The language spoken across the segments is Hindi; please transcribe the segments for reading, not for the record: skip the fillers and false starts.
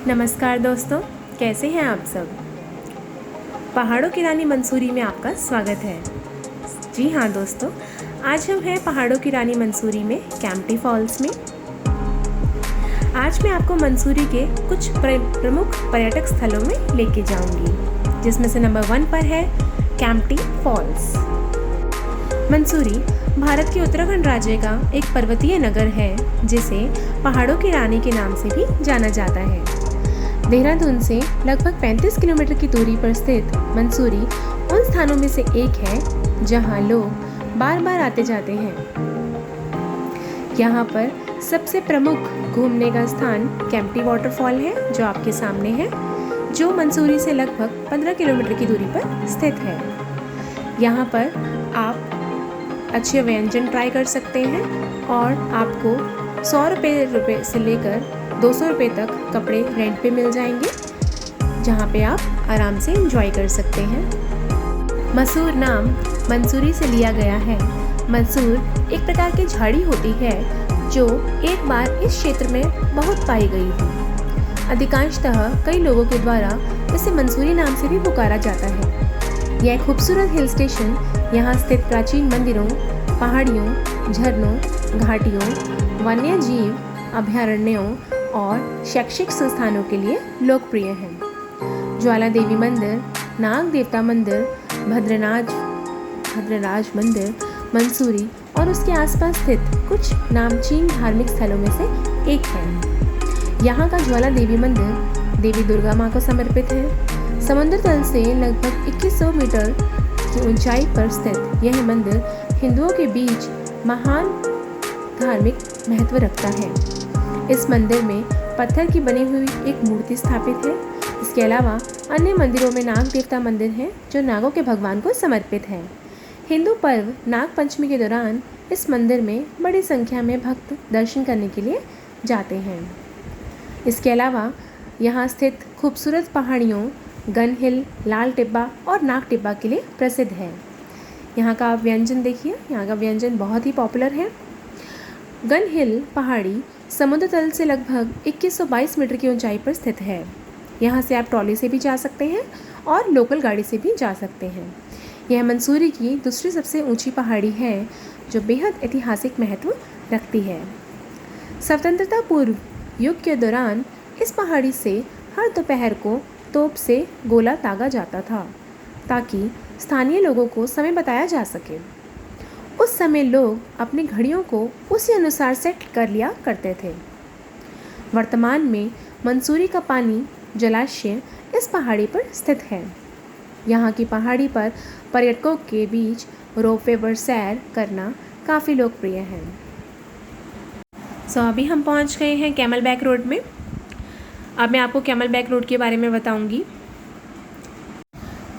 नमस्कार दोस्तों, कैसे हैं आप सब। पहाड़ों की रानी मंसूरी में आपका स्वागत है। जी हाँ दोस्तों, आज हम हैं पहाड़ों की रानी मंसूरी में कैंपटी फॉल्स में। आज मैं आपको मंसूरी के कुछ प्रमुख पर्यटक स्थलों में लेके जाऊंगी, जिसमें से नंबर 1 पर है कैंपटी फॉल्स। मंसूरी भारत के उत्तराखंड राज्य का एक पर्वतीय नगर है, जिसे पहाड़ों की रानी के नाम से भी जाना जाता है। देहरादून से लगभग 35 किलोमीटर की दूरी पर स्थित मंसूरी उन स्थानों में से एक है जहां लोग बार बार आते जाते हैं। यहाँ पर सबसे प्रमुख घूमने का स्थान कैंपटी वाटरफॉल है, जो आपके सामने है, जो मंसूरी से लगभग 15 किलोमीटर की दूरी पर स्थित है। यहाँ पर आप अच्छे व्यंजन ट्राई कर सकते हैं और आपको 100 रुपये से लेकर 200 रुपये तक कपड़े रेंट पे मिल जाएंगे, जहाँ पे आप आराम से एंजॉय कर सकते हैं। मसूर नाम मंसूरी से लिया गया है। मसूर एक प्रकार की झाड़ी होती है जो एक बार इस क्षेत्र में बहुत पाई गई थी। अधिकांशतः कई लोगों के द्वारा इसे मंसूरी नाम से भी पुकारा जाता है। यह खूबसूरत हिल स्टेशन यहाँ स्थित प्राचीन मंदिरों, पहाड़ियों, झरनों, घाटियों, वन्य जीव अभयारण्यों और शैक्षिक संस्थानों के लिए लोकप्रिय है। ज्वाला देवी मंदिर, नाग देवता मंदिर, भद्रराज मंदिर मंसूरी और उसके आसपास स्थित कुछ नामचीन धार्मिक स्थलों में से एक है। यहाँ का ज्वाला देवी मंदिर देवी दुर्गा माँ को समर्पित है। समुद्र तल से लगभग 2100 मीटर की ऊंचाई पर स्थित यह मंदिर हिंदुओं के बीच महान धार्मिक महत्व रखता है। इस मंदिर में पत्थर की बनी हुई एक मूर्ति स्थापित है। इसके अलावा अन्य मंदिरों में नाग देवता मंदिर है, जो नागों के भगवान को समर्पित है। हिंदू पर्व नाग पंचमी के दौरान इस मंदिर में बड़ी संख्या में भक्त दर्शन करने के लिए जाते हैं। इसके अलावा यहाँ स्थित खूबसूरत पहाड़ियों गन हिल, लाल टिब्बा और नाग टिब्बा के लिए प्रसिद्ध है। यहाँ का आप व्यंजन देखिए, यहाँ का व्यंजन बहुत ही पॉपुलर है। गन हिल पहाड़ी समुद्र तल से लगभग 2122 मीटर की ऊंचाई पर स्थित है। यहाँ से आप ट्रॉली से भी जा सकते हैं और लोकल गाड़ी से भी जा सकते हैं। यह मंसूरी की दूसरी सबसे ऊंची पहाड़ी है, जो बेहद ऐतिहासिक महत्व रखती है। स्वतंत्रता पूर्व युग के दौरान इस पहाड़ी से हर दोपहर को तोप से गोला दागा जाता था, ताकि स्थानीय लोगों को समय बताया जा सके। उस समय लोग अपनी घड़ियों को उसी अनुसार सेट कर लिया करते थे। वर्तमान में मंसूरी का पानी जलाशय इस पहाड़ी पर स्थित है। यहाँ की पहाड़ी पर पर्यटकों के बीच रोपवे पर सैर करना काफ़ी लोकप्रिय है। अभी हम पहुँच गए हैं कैमल बैक रोड में। अब मैं आपको कैमल बैक रोड के बारे में बताऊंगी।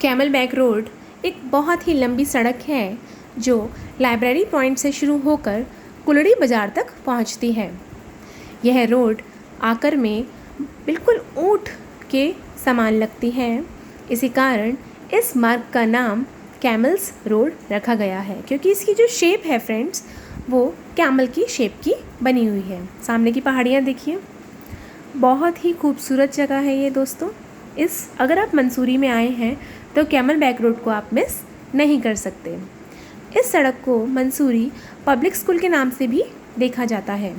कैमल बैक रोड एक बहुत ही लंबी सड़क है, जो लाइब्रेरी पॉइंट से शुरू होकर कुलड़ी बाज़ार तक पहुंचती है। यह रोड आकर में बिल्कुल ऊँट के समान लगती है। इसी कारण इस मार्ग का नाम कैमल्स रोड रखा गया है, क्योंकि इसकी जो शेप है फ्रेंड्स, वो कैमल की शेप की बनी हुई है। सामने की पहाड़ियाँ देखिए, बहुत ही खूबसूरत जगह है ये दोस्तों। अगर आप मंसूरी में आए हैं तो कैमल बैक रोड को आप मिस नहीं कर सकते। इस सड़क को मंसूरी पब्लिक स्कूल के नाम से भी देखा जाता है।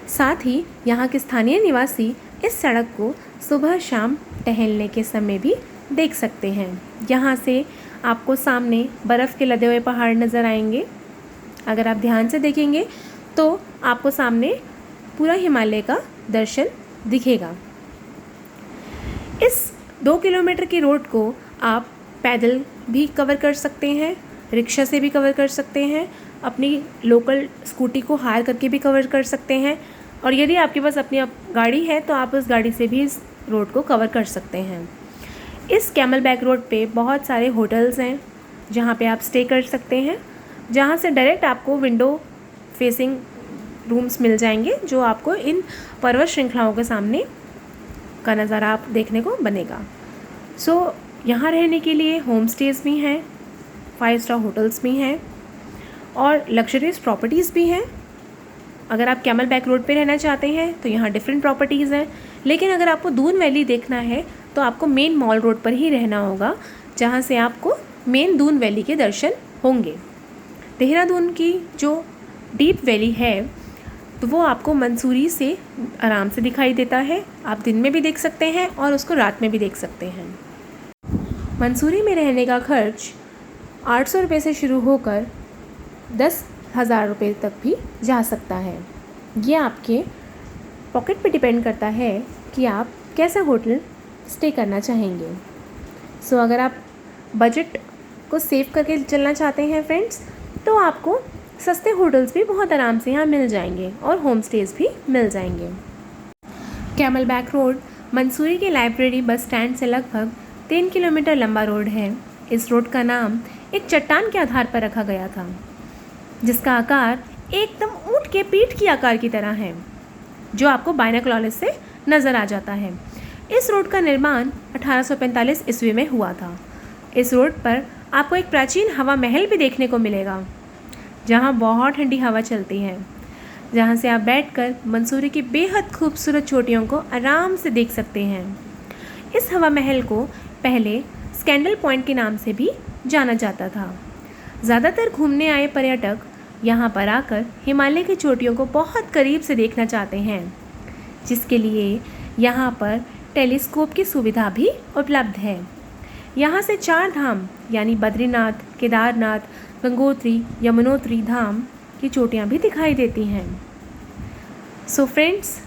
साथ ही यहाँ के स्थानीय निवासी इस सड़क को सुबह शाम टहलने के समय भी देख सकते हैं। यहाँ से आपको सामने बर्फ़ के लदे हुए पहाड़ नज़र आएंगे। अगर आप ध्यान से देखेंगे तो आपको सामने पूरा हिमालय का दर्शन दिखेगा। इस 2 किलोमीटर की रोड को आप पैदल भी कवर कर सकते हैं, रिक्शा से भी कवर कर सकते हैं, अपनी लोकल स्कूटी को हायर करके भी कवर कर सकते हैं, और यदि आपके पास अपनी गाड़ी है तो आप उस गाड़ी से भी इस रोड को कवर कर सकते हैं। इस कैमल बैक रोड पे बहुत सारे होटल्स हैं जहाँ पे आप स्टे कर सकते हैं, जहाँ से डायरेक्ट आपको विंडो फेसिंग रूम्स मिल जाएंगे, जो आपको इन पर्वत श्रृंखलाओं के सामने का नज़ारा आप देखने को बनेगा। यहाँ रहने के लिए होम स्टेज भी हैं, 5 स्टार होटल्स भी हैं और लग्जरियस प्रॉपर्टीज़ भी हैं। अगर आप कैमल बैक रोड पे रहना चाहते हैं तो यहाँ डिफरेंट प्रॉपर्टीज़ हैं, लेकिन अगर आपको दून वैली देखना है तो आपको मेन मॉल रोड पर ही रहना होगा, जहाँ से आपको मेन दून वैली के दर्शन होंगे। देहरादून की जो डीप वैली है तो वो आपको मंसूरी से आराम से दिखाई देता है। आप दिन में भी देख सकते हैं और उसको रात में भी देख सकते हैं। मंसूरी में रहने का खर्च 800 रुपये से शुरू होकर 10,000 रुपये तक भी जा सकता है। ये आपके पॉकेट पे डिपेंड करता है कि आप कैसा होटल स्टे करना चाहेंगे। सो अगर आप बजट को सेव करके चलना चाहते हैं फ्रेंड्स, तो आपको सस्ते होटल्स भी बहुत आराम से यहाँ मिल जाएंगे और होम स्टेज भी मिल जाएंगे। कैमल बैक रोड मंसूरी के लाइब्रेरी बस स्टैंड से लगभग 3 किलोमीटर लंबा रोड है। इस रोड का नाम एक चट्टान के आधार पर रखा गया था, जिसका आकार एकदम ऊंट के पीठ की आकार की तरह है, जो आपको बाइनोकुलर्स से नज़र आ जाता है। इस रोड का निर्माण 1845 ईस्वी में हुआ था। इस रोड पर आपको एक प्राचीन हवा महल भी देखने को मिलेगा, जहाँ बहुत ठंडी हवा चलती है, जहाँ से आप बैठकर मंसूरी की बेहद खूबसूरत चोटियों को आराम से देख सकते हैं। इस हवा महल को पहले स्कैंडल पॉइंट के नाम से भी जाना जाता था। ज़्यादातर घूमने आए पर्यटक यहाँ पर आकर हिमालय की चोटियों को बहुत करीब से देखना चाहते हैं, जिसके लिए यहाँ पर टेलीस्कोप की सुविधा भी उपलब्ध है। यहाँ से 4 धाम यानी बद्रीनाथ, केदारनाथ, गंगोत्री, यमुनोत्री धाम की चोटियाँ भी दिखाई देती हैं। सो फ्रेंड्स,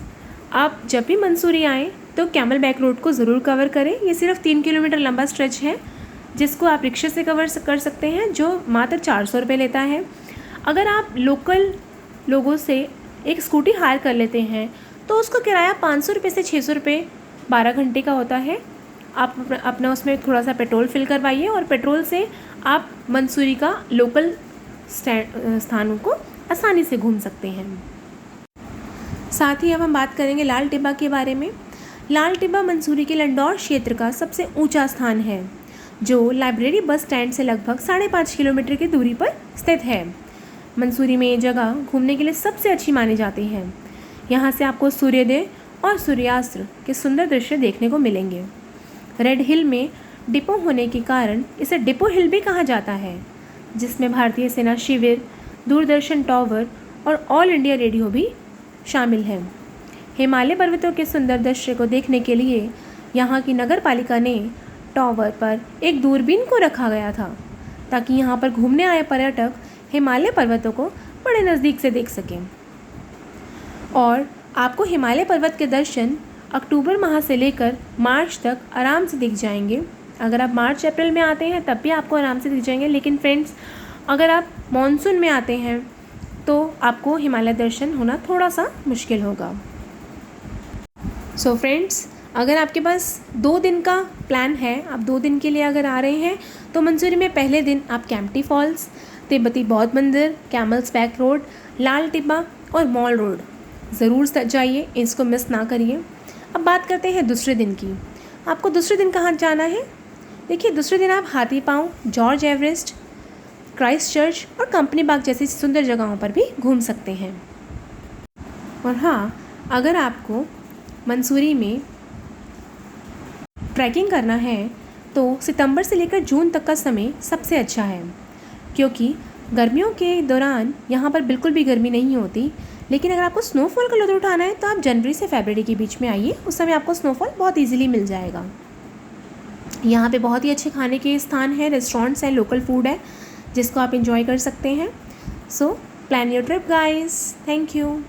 आप जब भी मंसूरी आएँ तो कैमल बैक रोड को ज़रूर कवर करें। ये सिर्फ 3 किलोमीटर लंबा स्ट्रेच है, जिसको आप रिक्शे से कवर कर सकते हैं, जो मात्र 400 रुपये लेता है। अगर आप लोकल लोगों से एक स्कूटी हायर कर लेते हैं तो उसका किराया 500 रुपये से 600 रुपये 12 घंटे का होता है। आप अपना उसमें थोड़ा सा पेट्रोल फिल करवाइए और पेट्रोल से आप मंसूरी का लोकल स्थानों को आसानी से घूम सकते हैं। साथ ही अब हम बात करेंगे लाल टिब्बा के बारे में। लाल टिब्बा मंसूरी के लंडौर क्षेत्र का सबसे ऊंचा स्थान है, जो लाइब्रेरी बस स्टैंड से लगभग 5.5 किलोमीटर की दूरी पर स्थित है। मंसूरी में ये जगह घूमने के लिए सबसे अच्छी मानी जाती है। यहाँ से आपको सूर्योदय और सूर्यास्त के सुंदर दृश्य देखने को मिलेंगे। रेड हिल में डिपो होने के कारण इसे डिपो हिल भी कहा जाता है, जिसमें भारतीय सेना शिविर, दूरदर्शन टावर और ऑल इंडिया रेडियो भी शामिल है। हिमालय पर्वतों के सुंदर दृश्य को देखने के लिए यहाँ की नगर पालिका ने टावर पर एक दूरबीन को रखा गया था, ताकि यहाँ पर घूमने आए पर्यटक हिमालय पर्वतों को बड़े नज़दीक से देख सकें। और आपको हिमालय पर्वत के दर्शन अक्टूबर माह से लेकर मार्च तक आराम से दिख जाएंगे। अगर आप मार्च अप्रैल में आते हैं तब भी आपको आराम से दिख जाएंगे, लेकिन फ्रेंड्स अगर आप मानसून में आते हैं तो आपको हिमालय दर्शन होना थोड़ा सा मुश्किल होगा। सो फ्रेंड्स, अगर आपके पास 2 दिन का प्लान है, आप 2 दिन के लिए अगर आ रहे हैं, तो मंसूरी में पहले दिन आप कैंपटी फॉल्स, तिब्बती बौद्ध मंदिर, कैमल्स बैक रोड, लाल टिब्बा और मॉल रोड ज़रूर जाइए, इसको मिस ना करिए। अब बात करते हैं दूसरे दिन की। आपको दूसरे दिन कहाँ जाना है? देखिए, दूसरे दिन आप हाथी पाँव, जॉर्ज एवरेस्ट, क्राइस्ट चर्च और कंपनी बाग जैसी सुंदर जगहों पर भी घूम सकते हैं। और हाँ, अगर आपको मंसूरी में ट्रैकिंग करना है तो सितंबर से लेकर जून तक का समय सबसे अच्छा है, क्योंकि गर्मियों के दौरान यहाँ पर बिल्कुल भी गर्मी नहीं होती। लेकिन अगर आपको स्नोफॉल का लुत्फ़ उठाना है तो आप जनवरी से फरवरी के बीच में आइए, उस समय आपको स्नोफॉल बहुत इजीली मिल जाएगा। यहाँ पे बहुत ही अच्छे खाने के स्थान हैं, रेस्टोरेंट्स हैं, लोकल फूड है, जिसको आप इंजॉय कर सकते हैं। So plan your trip guys. Thank you.